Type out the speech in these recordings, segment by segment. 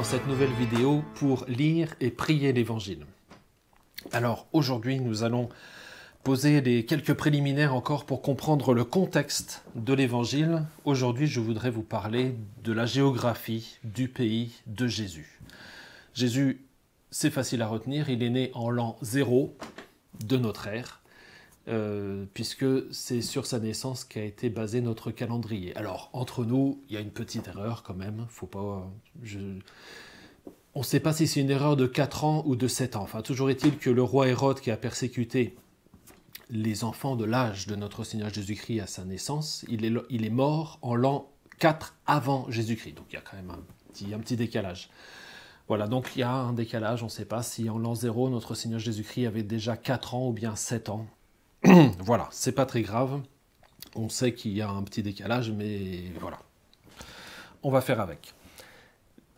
dans cette nouvelle vidéo pour lire et prier l'Évangile. Alors aujourd'hui, nous allons poser quelques préliminaires encore pour comprendre le contexte de l'Évangile. Aujourd'hui, je voudrais vous parler de la géographie du pays de Jésus. Jésus, c'est facile à retenir, il est né en l'an 0 de notre ère, puisque c'est sur sa naissance qu'a été basé notre calendrier. Alors, entre nous, il y a une petite erreur quand même, faut pas... On ne sait pas si c'est une erreur de 4 ans ou de 7 ans. Enfin, toujours est-il que le roi Hérode, qui a persécuté les enfants de l'âge de notre Seigneur Jésus-Christ à sa naissance, il est mort en l'an 4 avant Jésus-Christ. Donc il y a quand même un petit décalage. Voilà, donc il y a un décalage, on ne sait pas si en l'an 0, notre Seigneur Jésus-Christ avait déjà 4 ans ou bien 7 ans. Voilà, c'est pas très grave. On sait qu'il y a un petit décalage, mais voilà. On va faire avec.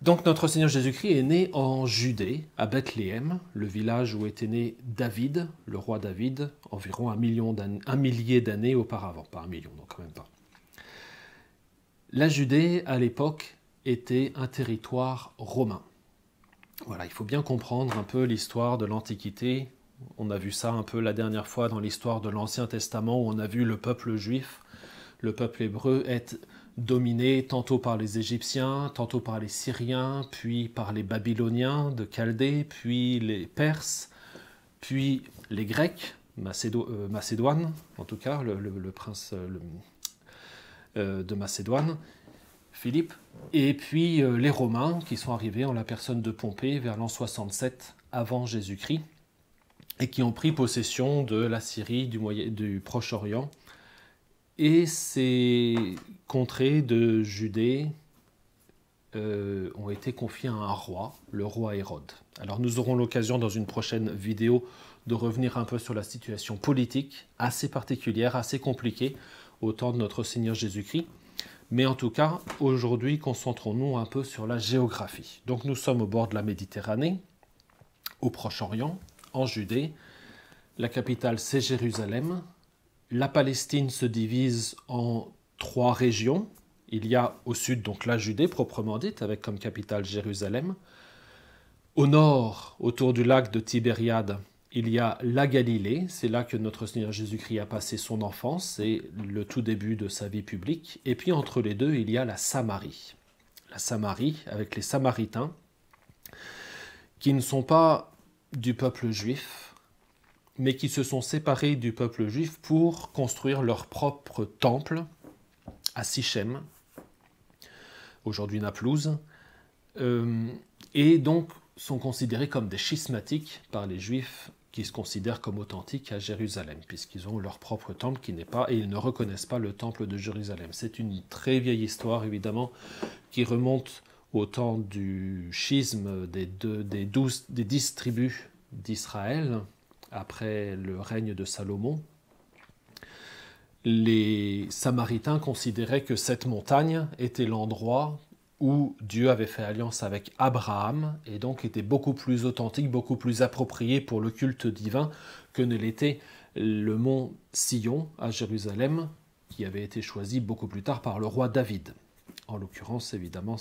Donc notre Seigneur Jésus-Christ est né en Judée, à Bethléem, le village où était né David, le roi David, environ un millier d'années auparavant. Pas un million, donc quand même pas. La Judée, à l'époque, était un territoire romain. Voilà, il faut bien comprendre un peu l'histoire de l'Antiquité. On a vu ça un peu la dernière fois dans l'histoire de l'Ancien Testament, où on a vu le peuple juif, le peuple hébreu être dominé tantôt par les Égyptiens, tantôt par les Syriens, puis par les Babyloniens de Chaldée, puis les Perses, puis les Grecs, Macédoine, en tout cas, le prince de Macédoine, Philippe, et puis les Romains qui sont arrivés en la personne de Pompée vers l'an 67 avant Jésus-Christ et qui ont pris possession de la Syrie, du Proche-Orient. Et ces contrées de Judée ont été confiées à un roi, le roi Hérode. Alors nous aurons l'occasion dans une prochaine vidéo de revenir un peu sur la situation politique assez particulière, assez compliquée au temps de notre Seigneur Jésus-Christ. Mais en tout cas, aujourd'hui, concentrons-nous un peu sur la géographie. Donc nous sommes au bord de la Méditerranée, au Proche-Orient, en Judée. La capitale, c'est Jérusalem. La Palestine se divise en 3 régions. Il y a au sud donc la Judée proprement dite, avec comme capitale Jérusalem. Au nord, autour du lac de Tibériade, il y a la Galilée. C'est là que notre Seigneur Jésus-Christ a passé son enfance, c'est le tout début de sa vie publique. Et puis entre les deux, il y a la Samarie. La Samarie avec les Samaritains, qui ne sont pas du peuple juif, mais qui se sont séparés du peuple juif pour construire leur propre temple à Sichem, aujourd'hui Naplouse, et donc sont considérés comme des schismatiques par les juifs qui se considèrent comme authentiques à Jérusalem, puisqu'ils ont leur propre temple qui n'est pas, et ils ne reconnaissent pas le temple de Jérusalem. C'est une très vieille histoire, évidemment, qui remonte au temps du schisme des 10 tribus d'Israël, après le règne de Salomon. Les Samaritains considéraient que cette montagne était l'endroit où Dieu avait fait alliance avec Abraham et donc était beaucoup plus authentique, beaucoup plus approprié pour le culte divin que ne l'était le mont Sion à Jérusalem, qui avait été choisi beaucoup plus tard par le roi David. En l'occurrence, évidemment,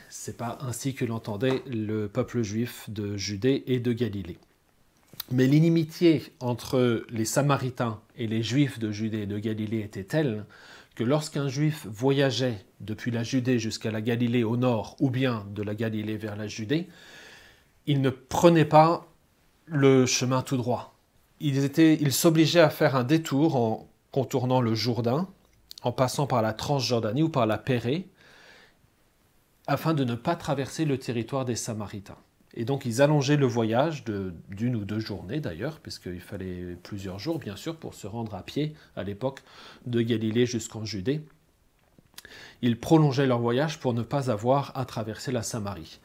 c'est pas ainsi que l'entendait le peuple juif de Judée et de Galilée. Mais l'inimitié entre les Samaritains et les Juifs de Judée et de Galilée était telle que lorsqu'un Juif voyageait depuis la Judée jusqu'à la Galilée au nord, ou bien de la Galilée vers la Judée, il ne prenait pas le chemin tout droit. Il s'obligeait à faire un détour en contournant le Jourdain, en passant par la Transjordanie ou par la Pérée, afin de ne pas traverser le territoire des Samaritains. Et donc ils allongeaient le voyage d'une ou 2 journées d'ailleurs, puisqu'il fallait plusieurs jours bien sûr pour se rendre à pied à l'époque de Galilée jusqu'en Judée. Ils prolongeaient leur voyage pour ne pas avoir à traverser la Samarie.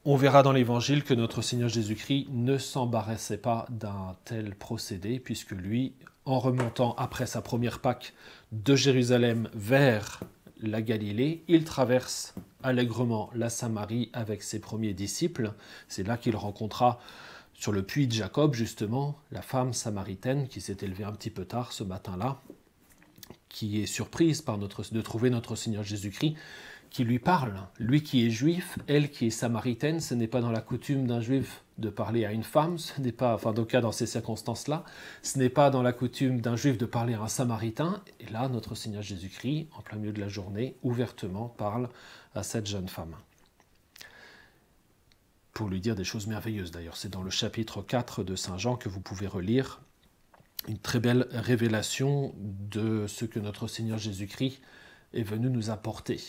On verra dans l'Évangile que notre Seigneur Jésus-Christ ne s'embarrassait pas d'un tel procédé, puisque lui, en remontant après sa première Pâque de Jérusalem vers la Galilée, il traverse allègrement la Samarie avec ses premiers disciples. C'est là qu'il rencontra sur le puits de Jacob, justement, la femme samaritaine qui s'est élevée un petit peu tard ce matin-là, qui est surprise de trouver notre Seigneur Jésus-Christ qui lui parle. Lui qui est juif, elle qui est samaritaine, ce n'est pas dans la coutume d'un juif de parler à une femme, ce n'est pas, enfin, en tout cas dans ces circonstances-là, ce n'est pas dans la coutume d'un juif de parler à un samaritain. Et là, notre Seigneur Jésus-Christ, en plein milieu de la journée, ouvertement parle à cette jeune femme. Pour lui dire des choses merveilleuses d'ailleurs. C'est dans le chapitre 4 de Saint Jean que vous pouvez relire une très belle révélation de ce que notre Seigneur Jésus-Christ est venu nous apporter.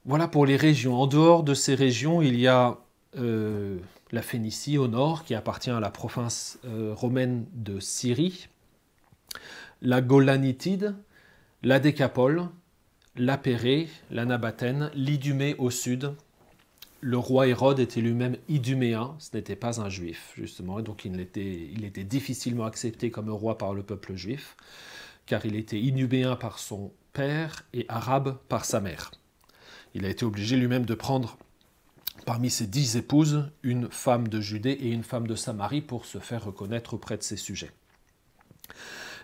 Voilà pour les régions. En dehors de ces régions, il y a la Phénicie au nord, qui appartient à la province romaine de Syrie, la Golanitide, la Décapole, la Pérée, la Nabatène, l'Idumée au sud. Le roi Hérode était lui-même iduméen, ce n'était pas un juif, justement, et donc il était difficilement accepté comme roi par le peuple juif, car il était iduméen par son père et arabe par sa mère. Il a été obligé lui-même de prendre parmi ses 10 épouses une femme de Judée et une femme de Samarie pour se faire reconnaître auprès de ses sujets.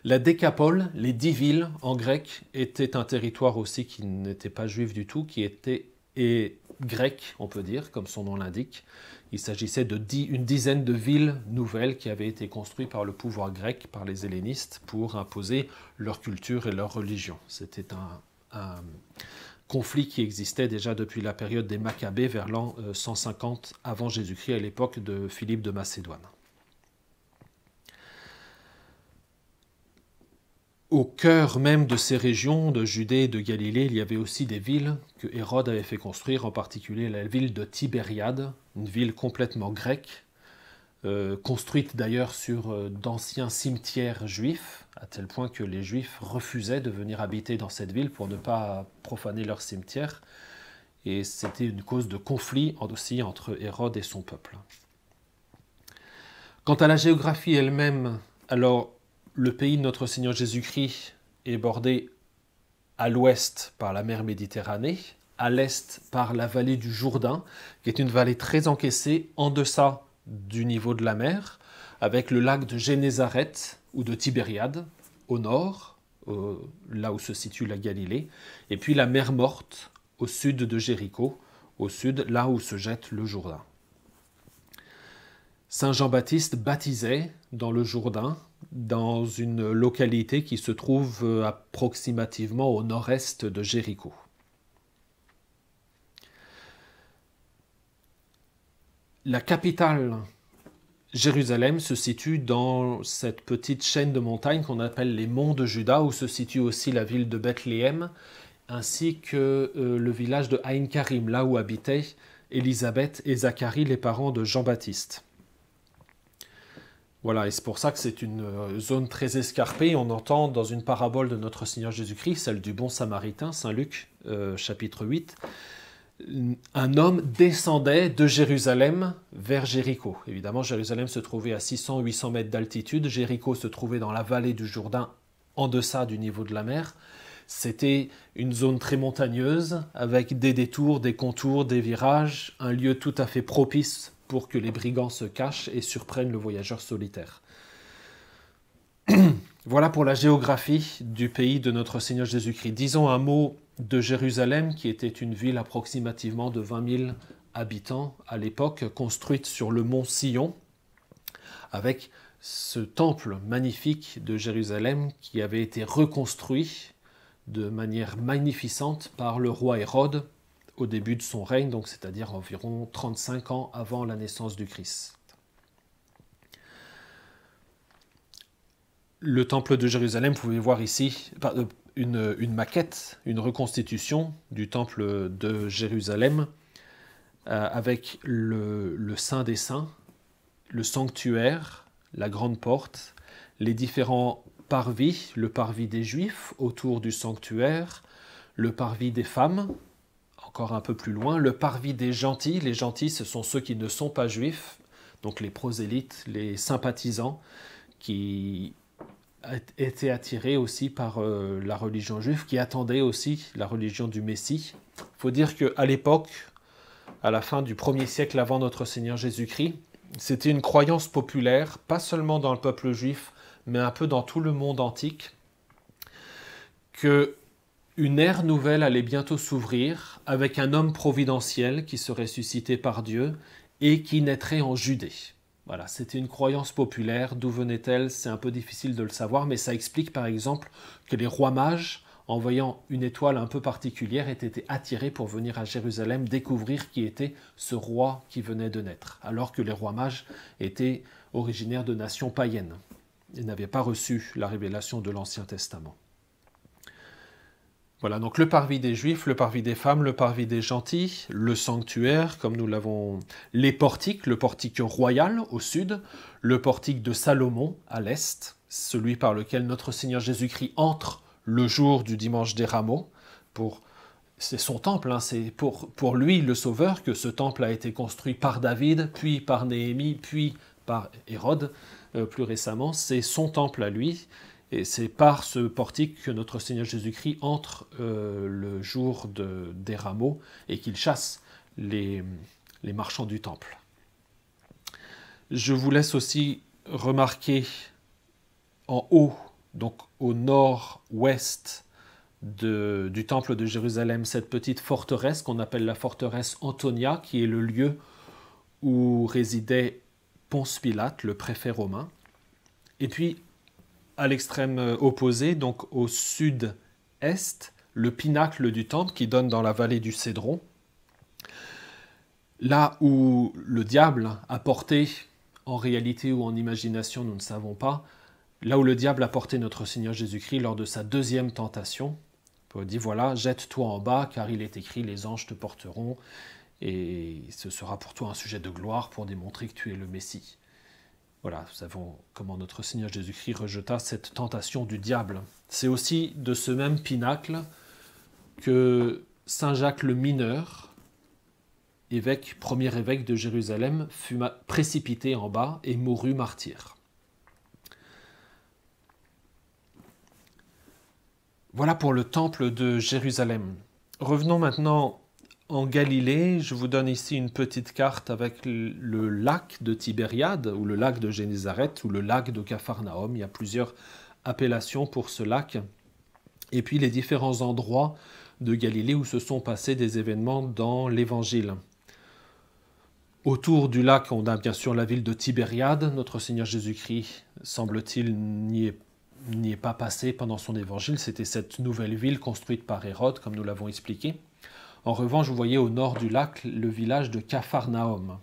La Décapole, les 10 villes en grec, était un territoire aussi qui n'était pas juif du tout, qui était grec, on peut dire, comme son nom l'indique. Il s'agissait d'une dizaine de villes nouvelles qui avaient été construites par le pouvoir grec, par les hellénistes, pour imposer leur culture et leur religion. C'était un conflit qui existait déjà depuis la période des Maccabées vers l'an 150 avant Jésus-Christ, à l'époque de Philippe de Macédoine. Au cœur même de ces régions de Judée et de Galilée, il y avait aussi des villes que Hérode avait fait construire, en particulier la ville de Tibériade, une ville complètement grecque, construite d'ailleurs sur d'anciens cimetières juifs, à tel point que les Juifs refusaient de venir habiter dans cette ville pour ne pas profaner leur cimetière. Et c'était une cause de conflit aussi entre Hérode et son peuple. Quant à la géographie elle-même, alors le pays de notre Seigneur Jésus-Christ est bordé à l'ouest par la mer Méditerranée, à l'est par la vallée du Jourdain, qui est une vallée très encaissée en deçà du niveau de la mer, avec le lac de Génézareth ou de Tibériade au nord, là où se situe la Galilée, et puis la mer Morte au sud de Jéricho, au sud, là où se jette le Jourdain. Saint Jean-Baptiste baptisait dans le Jourdain, dans une localité qui se trouve approximativement au nord-est de Jéricho. La capitale, Jérusalem, se situe dans cette petite chaîne de montagnes qu'on appelle les monts de Juda, où se situe aussi la ville de Bethléem, ainsi que le village de Aïn Karim, là où habitaient Élisabeth et Zacharie, les parents de Jean-Baptiste. Voilà, et c'est pour ça que c'est une zone très escarpée. On entend dans une parabole de notre Seigneur Jésus-Christ, celle du bon Samaritain, Saint Luc, chapitre 8, un homme descendait de Jérusalem vers Jéricho. Évidemment, Jérusalem se trouvait à 600-800 mètres d'altitude. Jéricho se trouvait dans la vallée du Jourdain, en deçà du niveau de la mer. C'était une zone très montagneuse, avec des détours, des contours, des virages, un lieu tout à fait propice pour que les brigands se cachent et surprennent le voyageur solitaire. Voilà pour la géographie du pays de notre Seigneur Jésus-Christ. Disons un mot de Jérusalem, qui était une ville approximativement de 20 000 habitants à l'époque, construite sur le mont Sion, avec ce temple magnifique de Jérusalem qui avait été reconstruit de manière magnificente par le roi Hérode au début de son règne, donc c'est-à-dire environ 35 ans avant la naissance du Christ. Le temple de Jérusalem, vous pouvez voir ici une maquette, une reconstitution du temple de Jérusalem avec le Saint des Saints, le sanctuaire, la grande porte, les différents parvis, le parvis des Juifs autour du sanctuaire, le parvis des femmes, encore un peu plus loin, le parvis des gentils. Les gentils, ce sont ceux qui ne sont pas juifs, donc les prosélytes, les sympathisants, qui étaient attirés aussi par la religion juive, qui attendaient aussi la religion du Messie. Il faut dire qu'à l'époque, à la fin du 1er siècle avant notre Seigneur Jésus-Christ, c'était une croyance populaire, pas seulement dans le peuple juif, mais un peu dans tout le monde antique, que Une ère nouvelle allait bientôt s'ouvrir avec un homme providentiel qui serait suscité par Dieu et qui naîtrait en Judée. Voilà, c'était une croyance populaire. D'où venait-elle? C'est un peu difficile de le savoir, mais ça explique par exemple que les rois mages, en voyant une étoile un peu particulière, aient été attirés pour venir à Jérusalem découvrir qui était ce roi qui venait de naître, alors que les rois mages étaient originaires de nations païennes et n'avaient pas reçu la révélation de l'Ancien Testament. Voilà, donc le parvis des Juifs, le parvis des femmes, le parvis des gentils, le sanctuaire, comme nous l'avons, les portiques, le portique royal au sud, le portique de Salomon à l'est, celui par lequel notre Seigneur Jésus-Christ entre le jour du dimanche des Rameaux. C'est son temple, hein, c'est pour lui, le Sauveur, que ce temple a été construit par David, puis par Néhémie, puis par Hérode, plus récemment. C'est son temple à lui. Et c'est par ce portique que notre Seigneur Jésus-Christ entre le jour des Rameaux et qu'il chasse les marchands du temple. Je vous laisse aussi remarquer en haut, donc au nord-ouest du temple de Jérusalem, cette petite forteresse qu'on appelle la forteresse Antonia, qui est le lieu où résidait Ponce Pilate, le préfet romain. Et puis, à l'extrême opposé, donc au sud-est, le pinacle du temple qui donne dans la vallée du Cédron, là où le diable a porté, en réalité ou en imagination, nous ne savons pas, là où le diable a porté notre Seigneur Jésus-Christ lors de sa deuxième tentation. Il dit, voilà, jette-toi en bas, car il est écrit, les anges te porteront, et ce sera pour toi un sujet de gloire pour démontrer que tu es le Messie. Voilà, nous savons comment notre Seigneur Jésus-Christ rejeta cette tentation du diable. C'est aussi de ce même pinacle que Saint Jacques le Mineur, premier évêque de Jérusalem, fut précipité en bas et mourut martyr. Voilà pour le temple de Jérusalem. Revenons maintenant en Galilée. Je vous donne ici une petite carte avec le lac de Tibériade, ou le lac de Génézareth, ou le lac de Capharnaüm. Il y a plusieurs appellations pour ce lac. Et puis les différents endroits de Galilée où se sont passés des événements dans l'Évangile. Autour du lac, on a bien sûr la ville de Tibériade. Notre Seigneur Jésus-Christ, semble-t-il, n'y est pas passé pendant son évangile. C'était cette nouvelle ville construite par Hérode, comme nous l'avons expliqué. En revanche, vous voyez au nord du lac le village de Capharnaüm,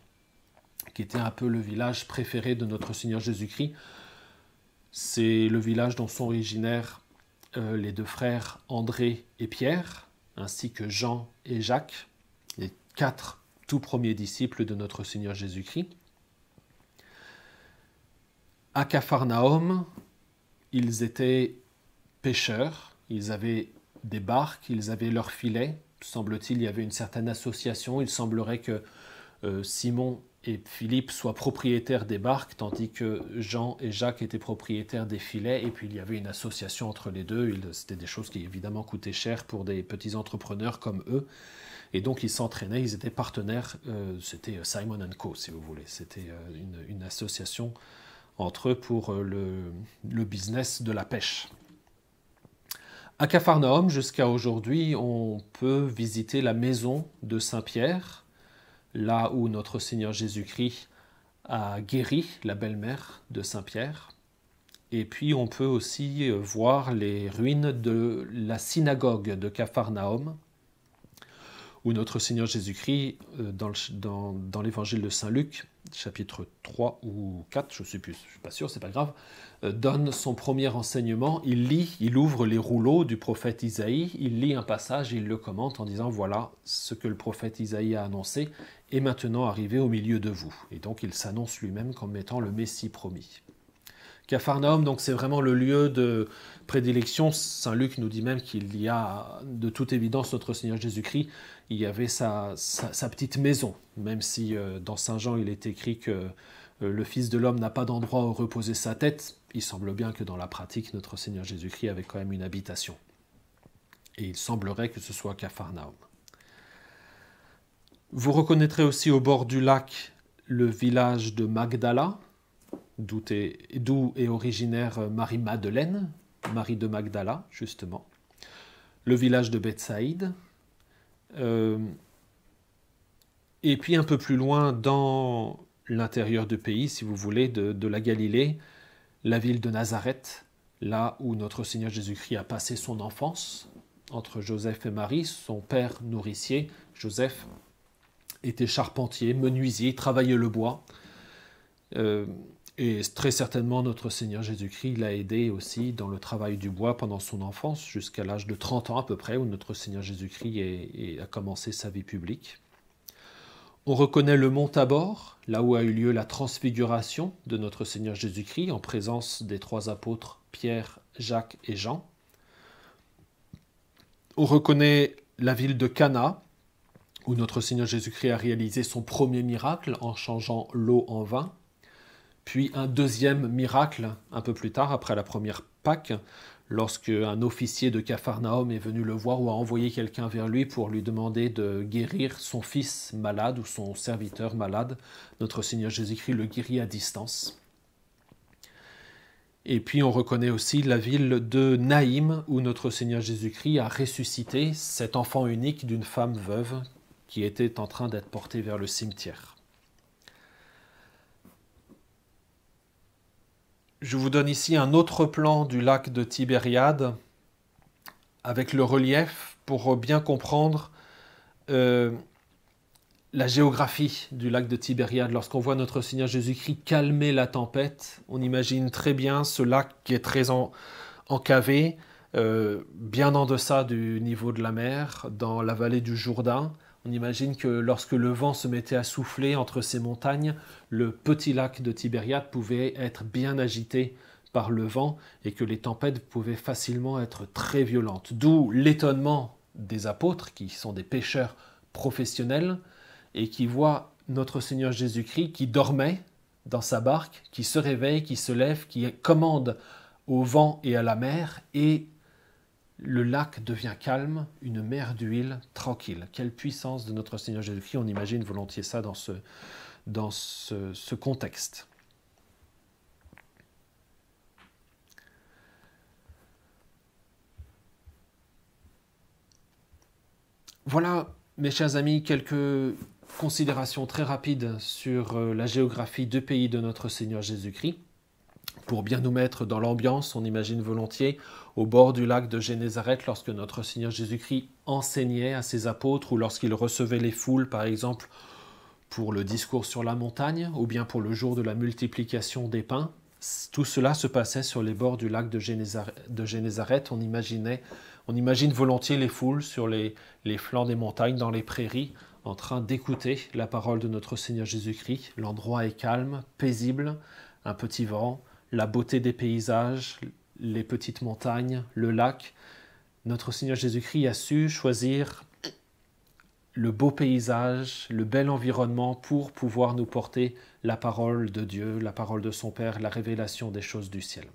qui était un peu le village préféré de notre Seigneur Jésus-Christ. C'est le village dont sont originaires les deux frères André et Pierre, ainsi que Jean et Jacques, les 4 tout premiers disciples de notre Seigneur Jésus-Christ. À Capharnaüm, ils étaient pêcheurs, ils avaient des barques, ils avaient leurs filets. Semble-t-il, il y avait une certaine association. Il semblerait que Simon et Philippe soient propriétaires des barques, tandis que Jean et Jacques étaient propriétaires des filets. Et puis il y avait une association entre les deux. C'était des choses qui évidemment coûtaient cher pour des petits entrepreneurs comme eux. Et donc ils s'entraînaient, ils étaient partenaires. C'était Simon & Co, si vous voulez. C'était une association entre eux pour le business de la pêche. À Capharnaüm, jusqu'à aujourd'hui, on peut visiter la maison de Saint-Pierre, là où notre Seigneur Jésus-Christ a guéri la belle-mère de Saint-Pierre. Et puis on peut aussi voir les ruines de la synagogue de Capharnaüm, où notre Seigneur Jésus-Christ, dans l'évangile de Saint-Luc, chapitre 3 ou 4, je ne suis pas sûr, c'est pas grave, donne son premier enseignement. Il ouvre les rouleaux du prophète Isaïe, il lit un passage et il le commente en disant « Voilà ce que le prophète Isaïe a annoncé est maintenant arrivé au milieu de vous. » Et donc il s'annonce lui-même comme étant le Messie promis. Capharnaüm, donc c'est vraiment le lieu de prédilection. Saint Luc nous dit même qu'il y a, de toute évidence, notre Seigneur Jésus-Christ, il y avait sa petite maison, même si dans Saint Jean il est écrit que le Fils de l'homme n'a pas d'endroit où reposer sa tête. Il semble bien que dans la pratique, notre Seigneur Jésus-Christ avait quand même une habitation. Et il semblerait que ce soit Capharnaüm. Vous reconnaîtrez aussi au bord du lac le village de Magdala, d'où est originaire Marie-Madeleine, Marie de Magdala, justement. le village de Bethsaïde, et puis un peu plus loin dans l'intérieur du pays, si vous voulez, de la Galilée, la ville de Nazareth, là où notre Seigneur Jésus-Christ a passé son enfance, entre Joseph et Marie, son père nourricier. Joseph était charpentier, menuisier, travaillait le bois. Et très certainement, notre Seigneur Jésus-Christ l'a aidé aussi dans le travail du bois pendant son enfance, jusqu'à l'âge de 30 ans à peu près, où notre Seigneur Jésus-Christ a commencé sa vie publique. On reconnaît le mont Tabor, là où a eu lieu la transfiguration de notre Seigneur Jésus-Christ, en présence des 3 apôtres Pierre, Jacques et Jean. On reconnaît la ville de Cana, où notre Seigneur Jésus-Christ a réalisé son premier miracle en changeant l'eau en vin. Puis un deuxième miracle, un peu plus tard, après la première Pâque, lorsque un officier de Capharnaüm est venu le voir ou a envoyé quelqu'un vers lui pour lui demander de guérir son fils malade ou son serviteur malade. Notre Seigneur Jésus-Christ le guérit à distance. Et puis on reconnaît aussi la ville de Naïm, où notre Seigneur Jésus-Christ a ressuscité cet enfant unique d'une femme veuve qui était en train d'être portée vers le cimetière. Je vous donne ici un autre plan du lac de Tibériade avec le relief pour bien comprendre la géographie du lac de Tibériade. Lorsqu'on voit notre Seigneur Jésus-Christ calmer la tempête, on imagine très bien ce lac qui est très encavé, bien en deçà du niveau de la mer, dans la vallée du Jourdain. On imagine que lorsque le vent se mettait à souffler entre ces montagnes, le petit lac de Tibériade pouvait être bien agité par le vent et que les tempêtes pouvaient facilement être très violentes. D'où l'étonnement des apôtres, qui sont des pêcheurs professionnels, et qui voient notre Seigneur Jésus-Christ qui dormait dans sa barque, qui se réveille, qui se lève, qui commande au vent et à la mer, et le lac devient calme, une mer d'huile tranquille. Quelle puissance de notre Seigneur Jésus-Christ, on imagine volontiers ça dans ce contexte. Voilà, mes chers amis, quelques considérations très rapides sur la géographie du pays de notre Seigneur Jésus-Christ. Pour bien nous mettre dans l'ambiance, on imagine volontiers au bord du lac de Génézareth lorsque notre Seigneur Jésus-Christ enseignait à ses apôtres ou lorsqu'il recevait les foules, par exemple, pour le discours sur la montagne ou bien pour le jour de la multiplication des pains. Tout cela se passait sur les bords du lac de Génézareth. On imagine volontiers les foules sur les flancs des montagnes, dans les prairies, en train d'écouter la parole de notre Seigneur Jésus-Christ. L'endroit est calme, paisible, un petit vent, la beauté des paysages, les petites montagnes, le lac. Notre Seigneur Jésus-Christ a su choisir le beau paysage, le bel environnement pour pouvoir nous porter la parole de Dieu, la parole de son Père, la révélation des choses du ciel.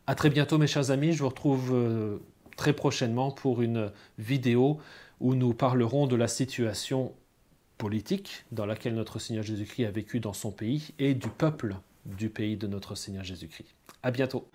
À très bientôt mes chers amis, je vous retrouve très prochainement pour une vidéo où nous parlerons de la situation politique dans laquelle notre Seigneur Jésus-Christ a vécu dans son pays et du peuple du pays de notre Seigneur Jésus-Christ. À bientôt.